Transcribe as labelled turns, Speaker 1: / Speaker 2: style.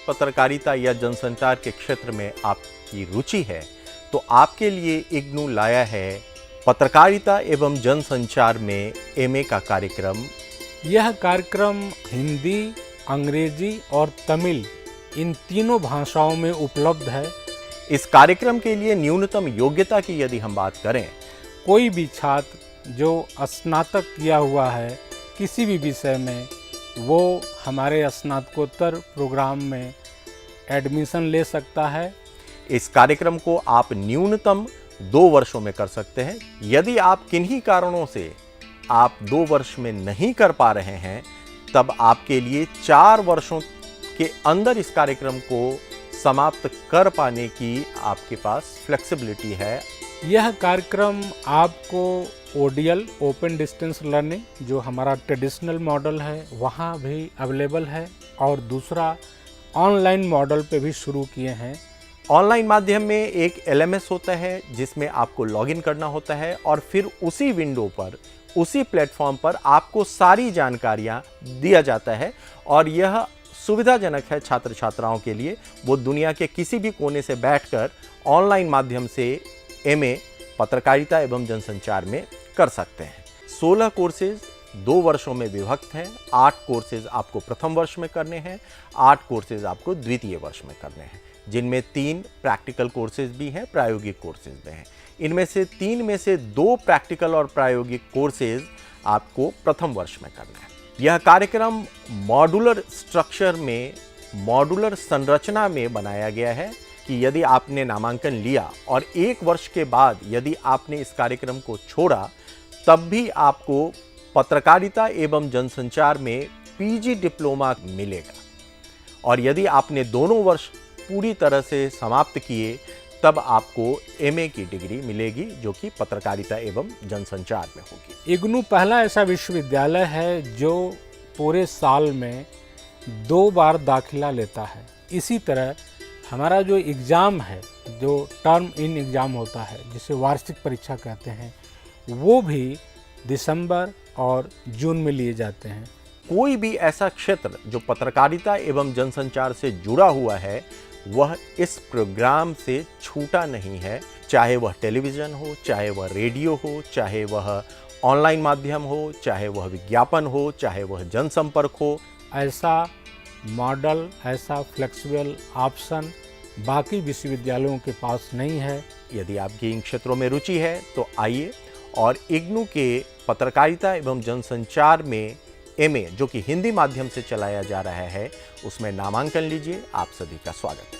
Speaker 1: पत्रकारिता या जनसंचार के क्षेत्र में आपकी रुचि है तो आपके लिए इग्नू लाया है पत्रकारिता एवं जनसंचार में एमए का कार्यक्रम।
Speaker 2: यह कार्यक्रम हिंदी, अंग्रेजी और तमिल इन तीनों भाषाओं में उपलब्ध है।
Speaker 1: इस कार्यक्रम के लिए न्यूनतम योग्यता की यदि हम बात करें,
Speaker 2: कोई भी छात्र जो स्नातक किया हुआ है किसी भी विषय में, वो हमारे स्नातकोत्तर प्रोग्राम में एडमिशन ले सकता है।
Speaker 1: इस कार्यक्रम को आप न्यूनतम 2 वर्षों में कर सकते हैं। यदि आप किन्हीं कारणों से आप 2 वर्ष में नहीं कर पा रहे हैं, तब आपके लिए 4 वर्षों के अंदर इस कार्यक्रम को समाप्त कर पाने की आपके पास फ्लेक्सिबिलिटी है।
Speaker 2: यह कार्यक्रम आपको ओडीएल ओपन डिस्टेंस लर्निंग, जो हमारा ट्रेडिशनल मॉडल है, वहाँ भी अवेलेबल है, और दूसरा ऑनलाइन मॉडल पे भी शुरू किए हैं।
Speaker 1: ऑनलाइन माध्यम में एक एलएमएस होता है जिसमें आपको लॉगिन करना होता है और फिर उसी विंडो पर, उसी प्लेटफॉर्म पर आपको सारी जानकारियां दिया जाता है और यह सुविधाजनक है छात्र छात्राओं के लिए। वो दुनिया के किसी भी कोने से बैठकर ऑनलाइन माध्यम से एमए पत्रकारिता एवं जनसंचार में कर सकते हैं। 16 कोर्सेज 2 वर्षों में विभक्त हैं। 8 कोर्सेज आपको प्रथम वर्ष में करने हैं, 8 कोर्सेज आपको द्वितीय वर्ष में करने हैं, जिनमें 3 प्रैक्टिकल कोर्सेज भी हैं, प्रायोगिक कोर्सेज भी हैं। इनमें से 3 में से 2 प्रैक्टिकल और प्रायोगिक कोर्सेज आपको प्रथम वर्ष में करना है। यह कार्यक्रम मॉड्यूलर स्ट्रक्चर में, मॉड्यूलर संरचना में बनाया गया है कि यदि आपने नामांकन लिया और 1 वर्ष के बाद यदि आपने इस कार्यक्रम को छोड़ा, तब भी आपको पत्रकारिता एवं जनसंचार में पीजी डिप्लोमा मिलेगा। और यदि आपने दोनों वर्ष पूरी तरह से समाप्त किए, तब आपको एमए की डिग्री मिलेगी, जो कि पत्रकारिता एवं जनसंचार में होगी।
Speaker 2: इग्नू पहला ऐसा विश्वविद्यालय है जो पूरे साल में 2 बार दाखिला लेता है। इसी तरह हमारा जो एग्ज़ाम है, जो टर्म इन एग्ज़ाम होता है, जिसे वार्षिक परीक्षा कहते हैं, वो भी दिसंबर और जून में लिए जाते हैं।
Speaker 1: कोई भी ऐसा क्षेत्र जो पत्रकारिता एवं जनसंचार से जुड़ा हुआ है, वह इस प्रोग्राम से छूटा नहीं है। चाहे वह टेलीविज़न हो, चाहे वह रेडियो हो, चाहे वह ऑनलाइन माध्यम हो, चाहे वह विज्ञापन हो, चाहे वह जनसंपर्क हो।
Speaker 2: ऐसा मॉडल, ऐसा फ्लेक्सिबल ऑप्शन बाकी विश्वविद्यालयों के पास नहीं है।
Speaker 1: यदि आपकी इन क्षेत्रों में रुचि है तो आइए और इग्नू के पत्रकारिता एवं जनसंचार में एमए, जो कि हिंदी माध्यम से चलाया जा रहा है, उसमें नामांकन लीजिए। आप सभी का स्वागत है।